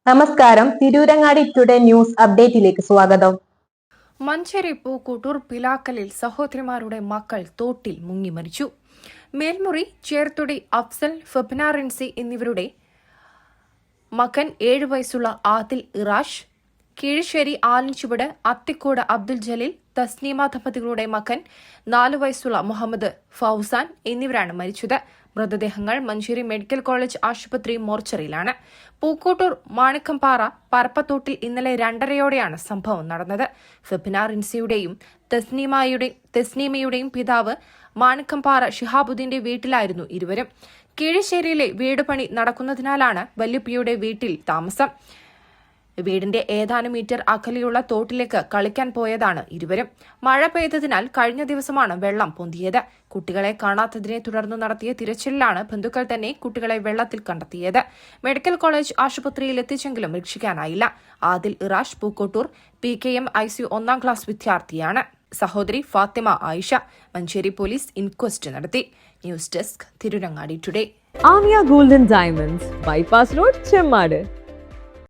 നമസ്കാരം. Tirurangadi today news അപ്ഡേറ്റിലേക്ക് സ്വാഗതം. മഞ്ചേരി പൂക്കൂട്ടൂർ പിലാക്കലിൽ സഹോദരിമാരുടെ മക്കൾ തോട്ടിൽ മുങ്ങി മരിച്ചു. മേൽമുറി ചേർത്തുടി അഫ്സൽ, ഫബ്ന റിൻസി എന്നിവരുടെ മകൻ 7 വയസ്സുള്ള ആദിൽ ഇറാഷ്, കീഴ്ശ്ശേരി ആലഞ്ചുവട് അത്തിക്കോട് അബ്ദുൽ ജലീൽ, തസ്നീമ ദമ്പതികളുടെ മകൻ 4 വയസ്സുള്ള മുഹമ്മദ് ഫൌസാൻ എന്നിവരാണ് മരിച്ചത്. മൃതദേഹങ്ങൾ മഞ്ചേരി മെഡിക്കൽ കോളേജ് ആശുപത്രി മോർച്ചറിയിലാണ്. പൂക്കോട്ടൂർ മാണിക്കംപാറ പരപ്പത്തോട്ടിൽ ഇന്നലെ 2:30-യോടെയാണ് സംഭവം നടന്നത്. ഫബ്ന റിൻസിയുടെയും തസ്നീമയുടെയും പിതാവ് മാണിക്കംപാറ ഷിഹാബുദ്ദീന്റെ വീട്ടിലായിരുന്നു ഇരുവരും. കീഴശ്ശേരിയിലെ വീട് പണി നടക്കുന്നതിനാലാണ് വല്യുപ്പിയുടെ വീട്ടിൽ താമസം. വീടിന്റെ ഏതാനും മീറ്റർ അകലെയുള്ള തോട്ടിലേക്ക് കളിക്കാൻ പോയതാണ് ഇരുവരും. മഴ പെയ്തതിനാൽ കഴിഞ്ഞ ദിവസമാണ് വെള്ളം പൊന്തിയത്. കുട്ടികളെ കാണാത്തതിനെ തുടർന്ന് നടത്തിയ തിരച്ചിലിലാണ് ബന്ധുക്കൾ തന്നെ കുട്ടികളെ വെള്ളത്തിൽ കണ്ടെത്തിയത്. മെഡിക്കൽ കോളേജ് ആശുപത്രിയിൽ എത്തിച്ചെങ്കിലും രക്ഷിക്കാനായില്ല. ആദിൽ ഇറാഷ് പൂക്കോട്ടൂർ PKM ICU 1ാം ക്ലാസ് വിദ്യാർത്ഥിയാണ്. സഹോദരി ഫാത്തിമ ആയിഷ. മഞ്ചേരി പോലീസ് ഇൻക്വസ്റ്റ് നടത്തി. News desk, Tirurangadi today. Amiya golden diamonds, bypass road, Chemmad.